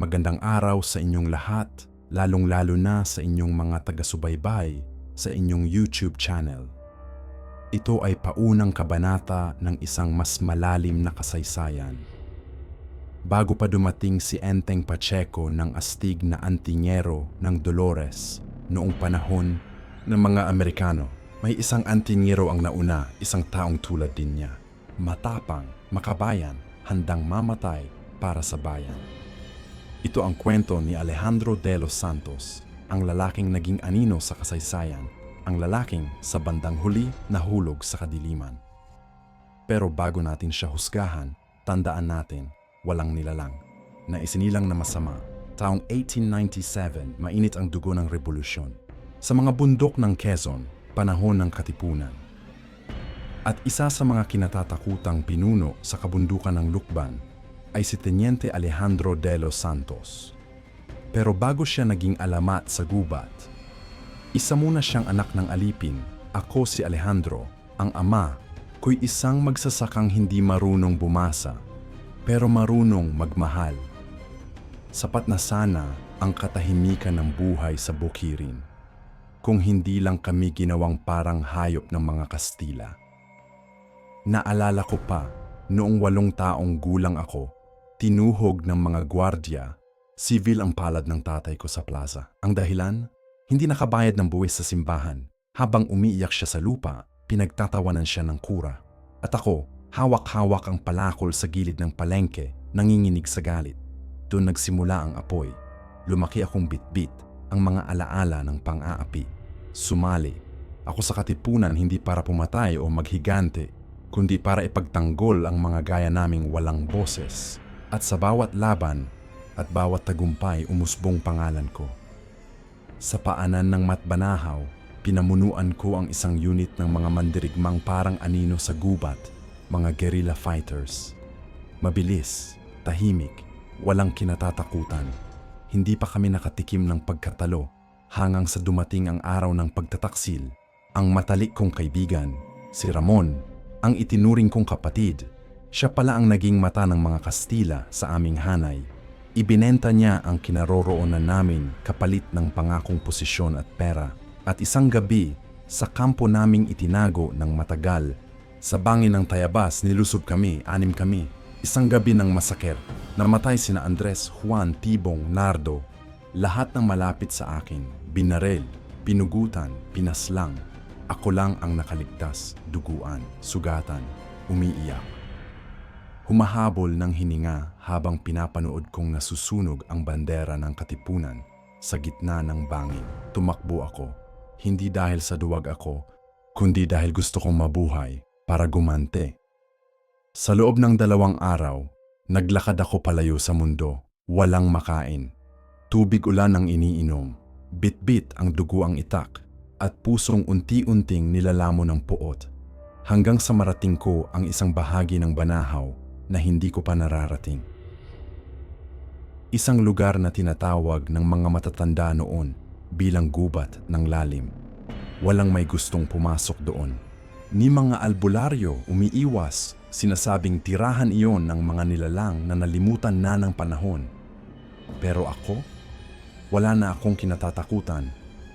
Magandang araw sa inyong lahat, lalong-lalo na sa inyong mga taga-subaybay sa inyong YouTube channel. Ito ay paunang kabanata ng isang mas malalim na kasaysayan. Bago pa dumating si Enteng Pacheco ng astig na antingero ng Dolores noong panahon ng mga Amerikano, may isang antingero ang nauna, isang taong tulad din niya. Matapang, makabayan, handang mamatay para sa bayan. Ito ang kwento ni Alejandro de los Santos, ang lalaking naging anino sa kasaysayan, ang lalaking sa bandang huli nahulog sa kadiliman. Pero bago natin siya husgahan, tandaan natin, walang nilalang, na isinilang na masama. Taong 1897, mainit ang dugo ng revolusyon. Sa mga bundok ng Quezon, panahon ng Katipunan. At isa sa mga kinatatakutang pinuno sa kabundukan ng Lukban ay si Teniente Alejandro de los Santos. Pero bago siya naging alamat sa gubat, isa muna siyang anak ng alipin. Ako si Alejandro, ang ama ko'y isang magsasakang hindi marunong bumasa, pero marunong magmahal. Sapat na sana ang katahimikan ng buhay sa bukirin, kung hindi lang kami ginawang parang hayop ng mga Kastila. Naalala ko pa, noong 8 taong gulang ako, tinuhog ng mga gwardya, sivil ang palad ng tatay ko sa plaza. Ang dahilan? Hindi nakabayad ng buwis sa simbahan. Habang umiiyak siya sa lupa, pinagtatawanan siya ng kura. At ako, hawak-hawak ang palakol sa gilid ng palengke, nanginginig sa galit. Doon nagsimula ang apoy. Lumaki akong bitbit, ang mga alaala ng pang-aapi. Sumali. Ako sa Katipunan hindi para pumatay o maghigante, kundi para ipagtanggol ang mga gaya naming walang boses. At sa bawat laban at bawat tagumpay umusbong pangalan ko. Sa paanan ng Matbanahaw, pinamunuan ko ang isang unit ng mga mandirigmang parang anino sa gubat, mga guerrilla fighters. Mabilis, tahimik, walang kinatatakutan. Hindi pa kami nakatikim ng pagkatalo hanggang sa dumating ang araw ng pagtataksil. Ang matalik kong kaibigan, si Ramon, ang itinuring kong kapatid, siya pala ang naging mata ng mga Kastila sa aming hanay. Ibinenta niya ang kinaroroonan namin kapalit ng pangakong posisyon at pera. At isang gabi, sa kampo naming itinago ng matagal, sa bangin ng Tayabas nilusob kami, 6 kami. Isang gabi ng masaker, namatay sina Andres, Juan, Tibong, Nardo. Lahat ng malapit sa akin, binarel, pinugutan, pinaslang. Ako lang ang nakaligtas, duguan, sugatan, umiiyak. Humahabol ng hininga habang pinapanood kong nasusunog ang bandera ng Katipunan sa gitna ng bangin. Tumakbo ako, hindi dahil sa duwag ako, kundi dahil gusto kong mabuhay para gumante. Sa loob ng 2 araw, naglakad ako palayo sa mundo, walang makain. Tubig ulan ang iniinom, bit-bit ang dugo ang itak, at pusong unti-unting nilalamo ng puot. Hanggang sa marating ko ang isang bahagi ng Banahaw na hindi ko pa nararating. Isang lugar na tinatawag ng mga matatanda noon bilang gubat ng lalim. Walang may gustong pumasok doon. Ni mga albularyo umiiwas, sinasabing tirahan iyon ng mga nilalang na nalimutan na ng panahon. Pero ako, wala na akong kinatatakutan.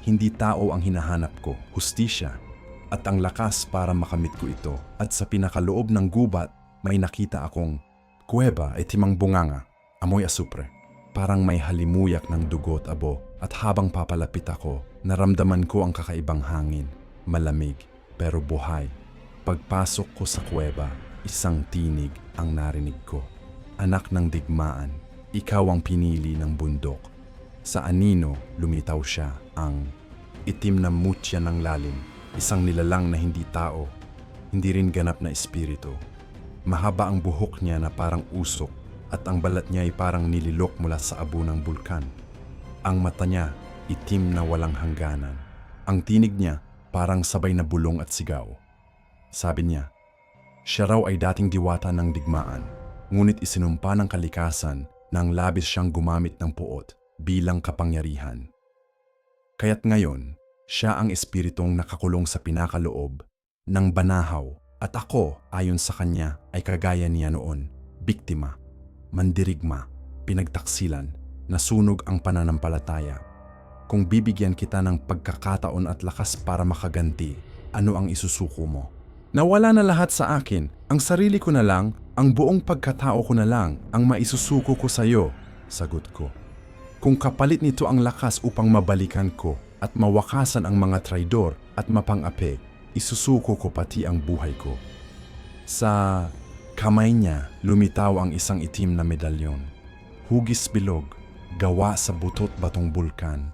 Hindi tao ang hinahanap ko, hustisya, at ang lakas para makamit ko ito. At sa pinakaloob ng gubat, may nakita akong kuweba ay timang bunganga, amoy asupre. Parang may halimuyak ng dugot abo, at habang papalapit ako, naramdaman ko ang kakaibang hangin, malamig pero buhay. Pagpasok ko sa kuweba, isang tinig ang narinig ko. Anak ng digmaan, ikaw ang pinili ng bundok. Sa anino, lumitaw siya, ang itim na mutya ng lalim, isang nilalang na hindi tao, hindi rin ganap na espiritu. Mahaba ang buhok niya na parang usok at ang balat niya ay parang nililok mula sa abo ng bulkan. Ang mata niya, itim na walang hangganan. Ang tinig niya, parang sabay na bulong at sigaw. Sabi niya, siya raw ay dating diwata ng digmaan, ngunit isinumpa ng kalikasan na ang labis siyang gumamit ng puot bilang kapangyarihan. Kaya't ngayon, siya ang espiritong nakakulong sa pinakaloob ng Banahaw. At ako, ayon sa kanya, ay kagaya niya noon, biktima, mandirigma, pinagtaksilan, nasunog ang pananampalataya. Kung bibigyan kita ng pagkakataon at lakas para makaganti, ano ang isusuko mo? Nawala na lahat sa akin, ang sarili ko na lang, ang buong pagkatao ko na lang, ang maisusuko ko sa iyo, sagot ko. Kung kapalit nito ang lakas upang mabalikan ko at mawakasan ang mga traidor at mapang-api, isusuko ko pati ang buhay ko. Sa kamay niya, lumitaw ang isang itim na medalyon. Hugis bilog, gawa sa butot batong bulkan.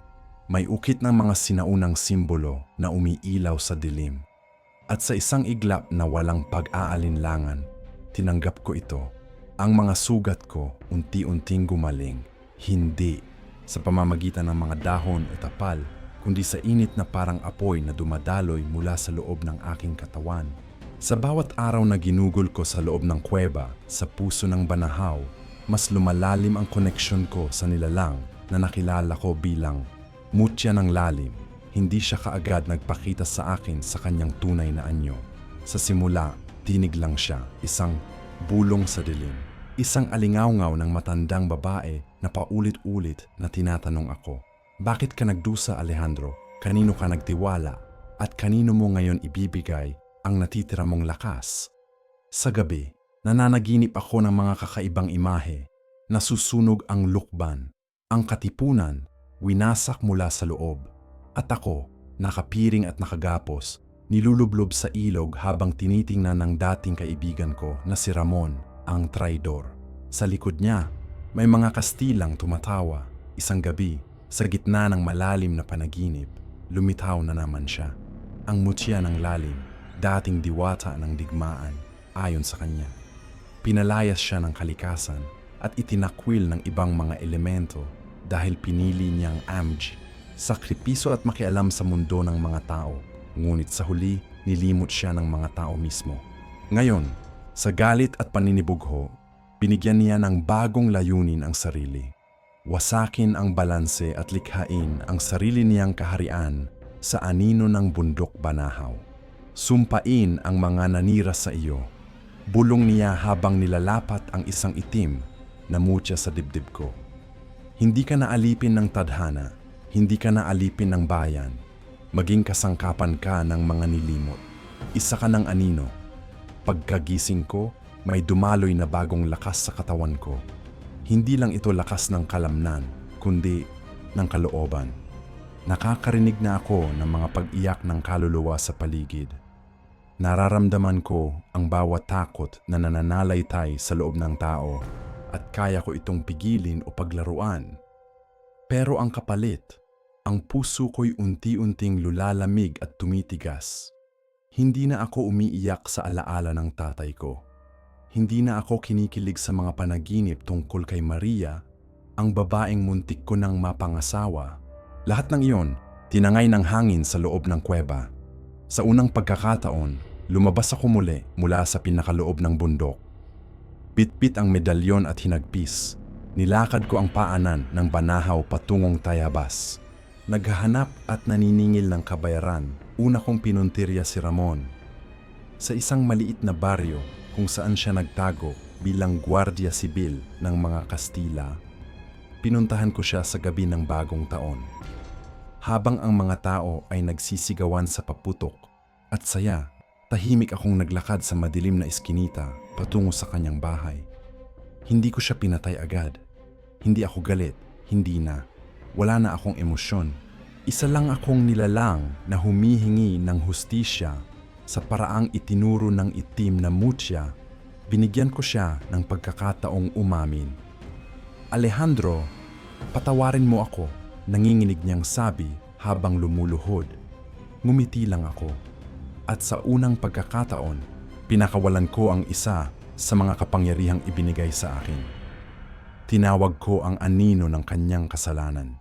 May ukit ng mga sinaunang simbolo na umiilaw sa dilim. At sa isang iglap na walang pag-aalinlangan, tinanggap ko ito. Ang mga sugat ko unti-unting gumaling. Hindi sa pamamagitan ng mga dahon o tapal, kundi sa init na parang apoy na dumadaloy mula sa loob ng aking katawan. Sa bawat araw na ginugol ko sa loob ng kuweba, sa puso ng banahaw, mas lumalalim ang koneksyon ko sa nilalang na nakilala ko bilang Mutya ng lalim. Hindi siya kaagad nagpakita sa akin sa kanyang tunay na anyo. Sa simula, tinig lang siya, isang bulong sa dilim. Isang alingawngaw ng matandang babae na paulit-ulit na tinatanong ako, bakit ka nagdusa, Alejandro? Kanino ka nagtiwala? At kanino mo ngayon ibibigay ang natitira mong lakas? Sa gabi, nananaginip ako ng mga kakaibang imahe. Nasusunog ang lukban, ang katipunan, winasak mula sa loob. At ako, nakapiring at nakagapos, nilulublob sa ilog habang tinitingnan ng dating kaibigan ko na si Ramon, ang traidor. Sa likod niya, may mga kastilang tumatawa. Isang gabi, sa gitna ng malalim na panaginip, lumitaw na naman siya. Ang mutya ng lalim, dating diwata ng digmaan, ayon sa kanya. Pinalayas siya ng kalikasan at itinakwil ng ibang mga elemento dahil pinili niyang amj, sakripiso at makialam sa mundo ng mga tao. Ngunit sa huli, nilimot siya ng mga tao mismo. Ngayon, sa galit at paninibugho, binigyan niya ng bagong layunin ang sarili. Wasakin ang balanse at likhain ang sarili niyang kaharian sa anino ng bundok banahaw. Sumpain ang mga nanira sa iyo. Bulong niya habang nilalapat ang isang itim na mutya sa dibdib ko. Hindi ka naalipin ng tadhana, hindi ka naalipin ng bayan, maging kasangkapan ka ng mga nilimot. Isa ka ng anino. Pagkagising ko, may dumaloy na bagong lakas sa katawan ko. Hindi lang ito lakas ng kalamnan, kundi ng kalooban. Nakakarinig na ako ng mga pag-iyak ng kaluluwa sa paligid. Nararamdaman ko ang bawat takot na nananalaytay sa loob ng tao at kaya ko itong pigilin o paglaruan. Pero ang kapalit, ang puso ko'y unti-unting lulalamig at tumitigas. Hindi na ako umiiyak sa alaala ng tatay ko. Hindi na ako kinikilig sa mga panaginip tungkol kay Maria, ang babaeng muntik ko nang mapangasawa. Lahat ng iyon, tinangay ng hangin sa loob ng kuweba. Sa unang pagkakataon, lumabas ako muli mula sa pinakaloob ng bundok. Bitbit ang medalyon at hinagpis. Nilakad ko ang paanan ng banahaw patungong Tayabas. Naghahanap at naniningil ng kabayaran. Una kong pinuntirya si Ramon. Sa isang maliit na baryo kung saan siya nagtago bilang gwardiya sibil ng mga Kastila, pinuntahan ko siya sa gabi ng bagong taon. Habang ang mga tao ay nagsisigawan sa paputok at saya, tahimik akong naglakad sa madilim na eskinita patungo sa kanyang bahay. Hindi ko siya pinatay agad. Hindi ako galit, hindi na. Wala na akong emosyon. Isa lang akong nilalang na humihingi ng hustisya sa paraang itinuro ng itim na mutya. Binigyan ko siya ng pagkakataong umamin. Alejandro, patawarin mo ako, nanginginig niyang sabi habang lumuluhod. Ngumiti lang ako. At sa unang pagkakataon, pinakawalan ko ang isa sa mga kapangyarihang ibinigay sa akin. Tinawag ko ang anino ng kanyang kasalanan.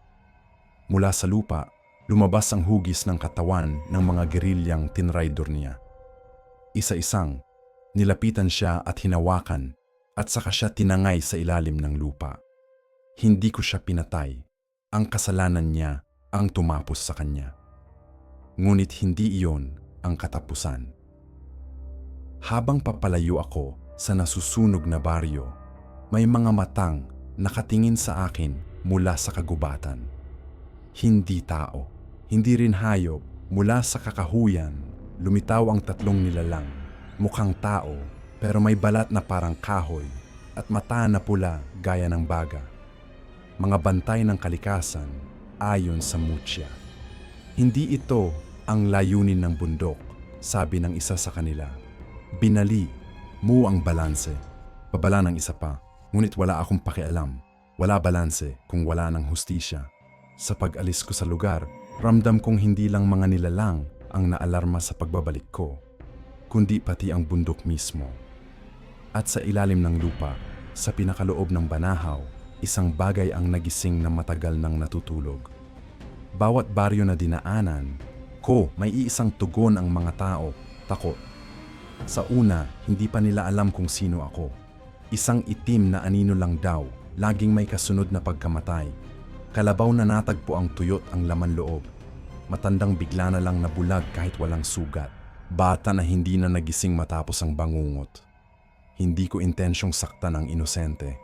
Mula sa lupa, lumabas ang hugis ng katawan ng mga gerilyang tinraidor niya. Isa-isang, nilapitan siya at hinawakan at saka siya tinangay sa ilalim ng lupa. Hindi ko siya pinatay. Ang kasalanan niya ang tumapos sa kanya. Ngunit hindi iyon ang katapusan. Habang papalayo ako sa nasusunog na baryo, may mga matang nakatingin sa akin mula sa kagubatan. Hindi tao, hindi rin hayop. Mula sa kakahuyan, lumitaw ang tatlong nilalang. Mukhang tao, pero may balat na parang kahoy at mata na pula gaya ng baga. Mga bantay ng kalikasan ayon sa Mutya. Hindi ito ang layunin ng bundok, sabi ng isa sa kanila. Binali mo ang balanse. Babala ng isa pa, ngunit wala akong pakialam. Wala balanse kung wala ng hustisya. Sa pag-alis ko sa lugar, ramdam kong hindi lang mga nilalang ang naalarma sa pagbabalik ko, kundi pati ang bundok mismo. At sa ilalim ng lupa, sa pinakaloob ng banahaw, isang bagay ang nagising na matagal nang natutulog. Bawat baryo na dinaanan ko, may iisang tugon ang mga tao, takot. Sa una, hindi pa nila alam kung sino ako. Isang itim na anino lang daw, laging may kasunod na pagkamatay. Kalabaw na natagpo ang tuyot ang laman loob. Matandang bigla na lang nabulag kahit walang sugat. Bata na hindi na nagising matapos ang bangungot. Hindi ko intensyong saktan ang inosente.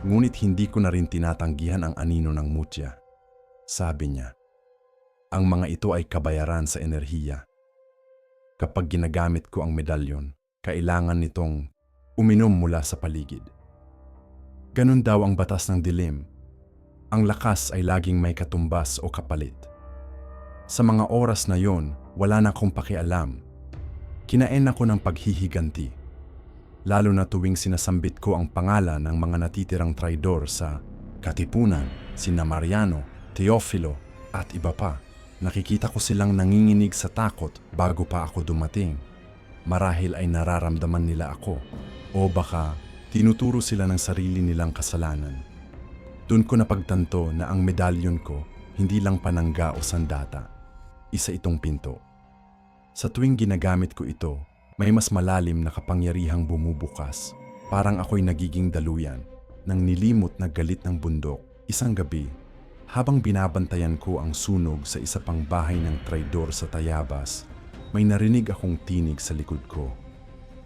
Ngunit hindi ko na rin tinatanggihan ang anino ng Mutya. Sabi niya, ang mga ito ay kabayaran sa enerhiya. Kapag ginagamit ko ang medalyon, kailangan nitong uminom mula sa paligid. Ganun daw ang batas ng dilim. Ang lakas ay laging may katumbas o kapalit. Sa mga oras na yon, wala na akong pakialam. Kinain ako ng paghihiganti. Lalo na tuwing sinasambit ko ang pangalan ng mga natitirang traidor sa Katipunan, sina Mariano, Teofilo at iba pa. Nakikita ko silang nanginginig sa takot bago pa ako dumating. Marahil ay nararamdaman nila ako. O baka tinuturo sila ng sarili nilang kasalanan. Doon ko napagtanto na ang medalyon ko hindi lang panangga o sandata. Isa itong pinto. Sa tuwing ginagamit ko ito, may mas malalim na kapangyarihang bumubukas. Parang ako'y nagiging daluyan ng nilimot na galit ng bundok. Isang gabi, habang binabantayan ko ang sunog sa isa pang bahay ng traidor sa Tayabas, may narinig akong tinig sa likod ko.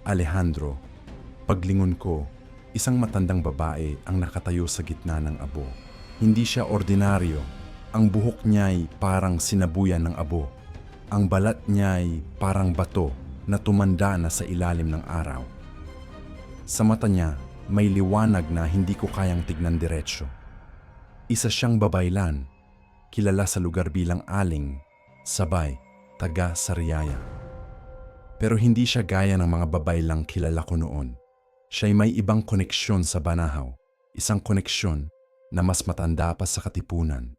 Alejandro. Paglingon ko, isang matandang babae ang nakatayo sa gitna ng abo. Hindi siya ordinaryo. Ang buhok niya'y parang sinabuyan ng abo. Ang balat niya'y parang bato na tumanda na sa ilalim ng araw. Sa mata niya, may liwanag na hindi ko kayang tignan diretsyo. Isa siyang babaylan, kilala sa lugar bilang Aling, Sabay, taga Sariaya. Pero hindi siya gaya ng mga babaylang kilala ko noon. Siya'y may ibang koneksyon sa Banahaw, isang koneksyon na mas matanda pa sa Katipunan.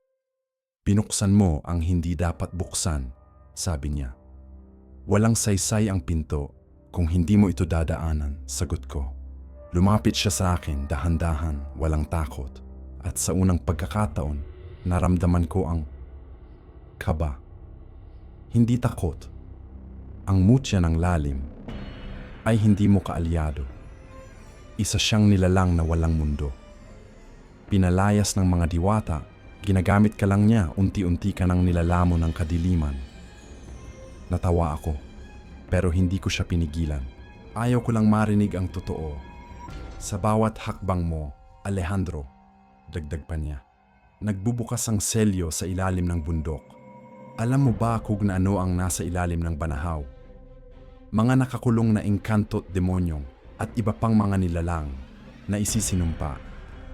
Binuksan mo ang hindi dapat buksan, sabi niya. Walang saysay ang pinto kung hindi mo ito dadaanan, sagot ko. Lumapit siya sa akin dahan-dahan, walang takot. At sa unang pagkakataon, naramdaman ko ang kaba. Hindi takot. Ang Mutya ng lalim ay hindi mo kaalyado. Isa siyang nilalang na walang mundo. Pinalayas ng mga diwata, ginagamit ka lang niya, unti-unti ka nang nilalamo ng kadiliman. Natawa ako, pero hindi ko siya pinigilan. Ayaw ko lang marinig ang totoo. Sa bawat hakbang mo, Alejandro, dagdag pa niya, nagbubukas ang selyo sa ilalim ng bundok. Alam mo ba kung na ano ang nasa ilalim ng Banahaw? Mga nakakulong na engkanto at demonyong at iba pang mga nilalang na isisinumpa.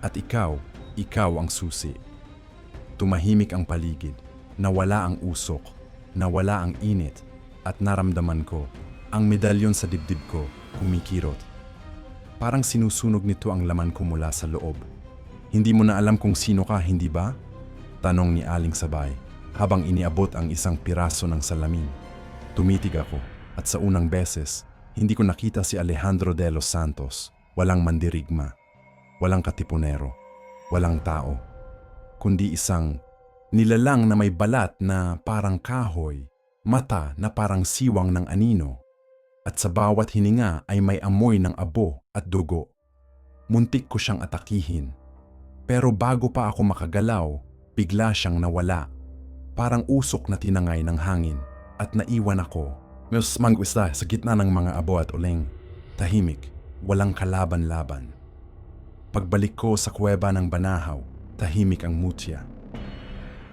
At ikaw ang susi. Tumahimik ang paligid, nawala ang usok, nawala ang init, at naramdaman ko ang medalyon sa dibdib ko kumikirot. Parang sinusunog nito ang laman ko mula sa loob. Hindi mo na alam kung sino ka, hindi ba? Tanong ni Aling Sabay habang iniabot ang isang piraso ng salamin. Tumitig ako at sa unang beses, hindi ko nakita si Alejandro de los Santos. Walang mandirigma, walang katipunero, walang tao, kundi isang nilalang na may balat na parang kahoy, mata na parang siwang ng anino, at sa bawat hininga ay may amoy ng abo at dugo. Muntik ko siyang atakihin, pero bago pa ako makagalaw, bigla siyang nawala. Parang usok na tinangay ng hangin at naiwan ako. Mas mangwista sa gitna ng mga abo at uling. Tahimik, walang kalaban-laban. Pagbalik ko sa kuweba ng Banahaw, Tahimik ang mutya.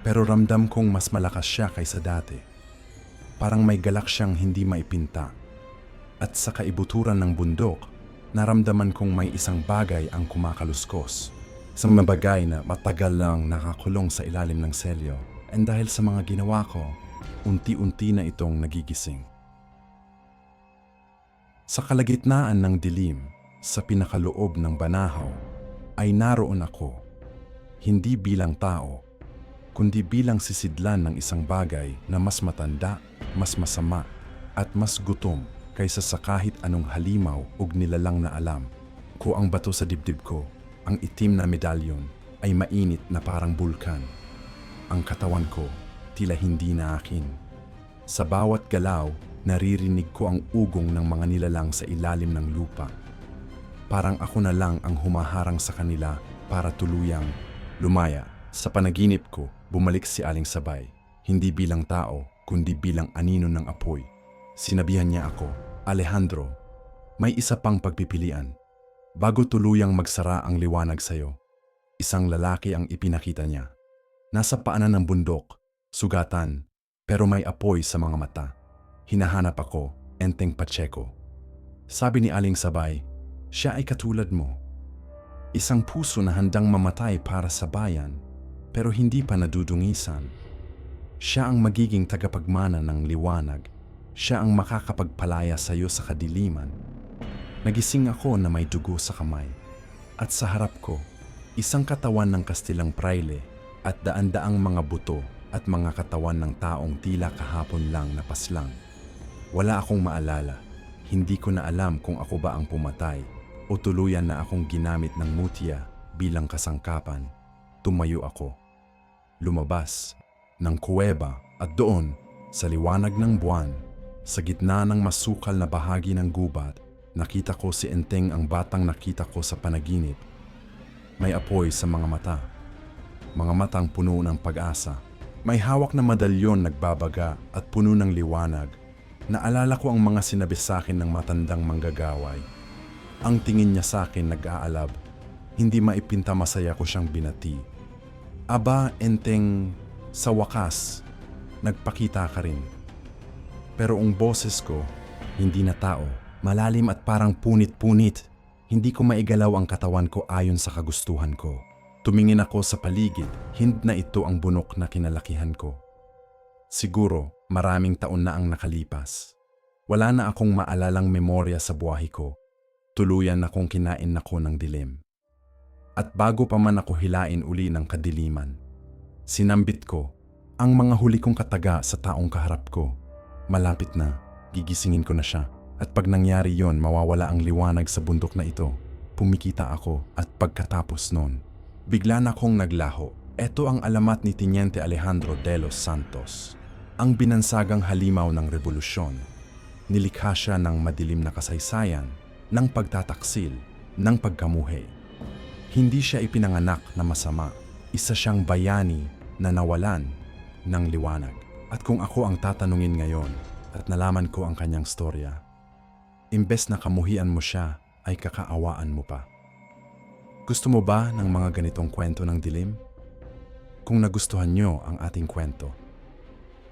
Pero ramdam kong mas malakas siya kaysa dati. Parang may galak siyang hindi maipinta. At sa kaibuturan ng bundok, naramdaman kong may isang bagay ang kumakaluskos. Isang bagay na matagal lang nakakulong sa ilalim ng selyo. And dahil sa mga ginawa ko, unti-unti na itong nagigising. Sa kalagitnaan ng dilim, sa pinakaloob ng banahaw, ay naroon ako. Hindi bilang tao, kundi bilang sisidlan ng isang bagay na mas matanda, mas masama, at mas gutom kaysa sa kahit anong halimaw o nilalang na alam. Ko ang bato sa dibdib ko, ang itim na medalyon, ay mainit na parang bulkan. Ang katawan ko, tila hindi na akin. Sa bawat galaw, naririnig ko ang ugong ng mga nilalang sa ilalim ng lupa. Parang ako na lang ang humaharang sa kanila para tuluyang lumaya. Sa panaginip ko, bumalik si Aling Sabay, hindi bilang tao, kundi bilang anino ng apoy. Sinabihan niya ako, Alejandro, may isa pang pagpipilian. Bago tuluyang magsara ang liwanag sa'yo, isang lalaki ang ipinakita niya. Nasa paanan ng bundok, sugatan, pero may apoy sa mga mata. Hinahanap ako, Enteng Pacheco. Sabi ni Aling Sabay, siya ay katulad mo. Isang puso na handang mamatay para sa bayan, pero hindi pa nadudungisan. Siya ang magiging tagapagmana ng liwanag. Siya ang makakapagpalaya sa iyo sa kadiliman. Nagising ako na may dugo sa kamay. At sa harap ko, isang katawan ng kastilang praile at daan-daang mga buto at mga katawan ng taong tila kahapon lang napaslang. Wala akong maalala. Hindi ko na alam kung ako ba ang pumatay o tuluyan na akong ginamit ng mutya bilang kasangkapan. Tumayo ako. Lumabas ng kuweba at doon, sa liwanag ng buwan, sa gitna ng masukal na bahagi ng gubat, nakita ko si Enteng, ang batang nakita ko sa panaginip. May apoy sa mga mata. Mga matang puno ng pag-asa. May hawak na madalyon nagbabaga at puno ng liwanag. Naalala ko ang mga sinabi sa akin ng matandang manggagaway. Ang tingin niya sa akin nag-aalab. Hindi maipinta masaya ko siyang binati. Aba, Enteng, sa wakas, nagpakita ka rin. Pero ang boses ko, hindi na tao, malalim at parang punit-punit. Hindi ko maigalaw ang katawan ko ayon sa kagustuhan ko. Tumingin ako sa paligid, hindi na ito ang bunok na kinalakihan ko. Siguro, maraming taon na ang nakalipas. Wala na akong maalalang memorya sa buhay ko. Tuluyan akong kinain ako ng dilim. At bago pa man ako hilain uli ng kadiliman, sinambit ko ang mga huli kong kataga sa taong kaharap ko. Malapit na, gigisingin ko na siya. At pag nangyari yon, mawawala ang liwanag sa bundok na ito. Pumikita ako at pagkatapos nun, bigla na akong naglaho. Ito ang alamat ni Teniente Alejandro de los Santos. Ang binansagang halimaw ng revolusyon. Nilikha siya ng madilim na kasaysayan, ng pagtataksil, ng pagkamuhi. Hindi siya ipinanganak na masama. Isa siyang bayani na nawalan ng liwanag. At kung ako ang tatanungin ngayon at nalaman ko ang kanyang storya, imbes na kamuhian mo siya, ay kakaawaan mo pa. Gusto mo ba ng mga ganitong kwento ng dilim? Kung nagustuhan nyo ang ating kwento,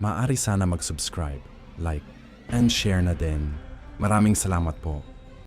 maaari sana mag-subscribe, like, and share na din. Maraming salamat po.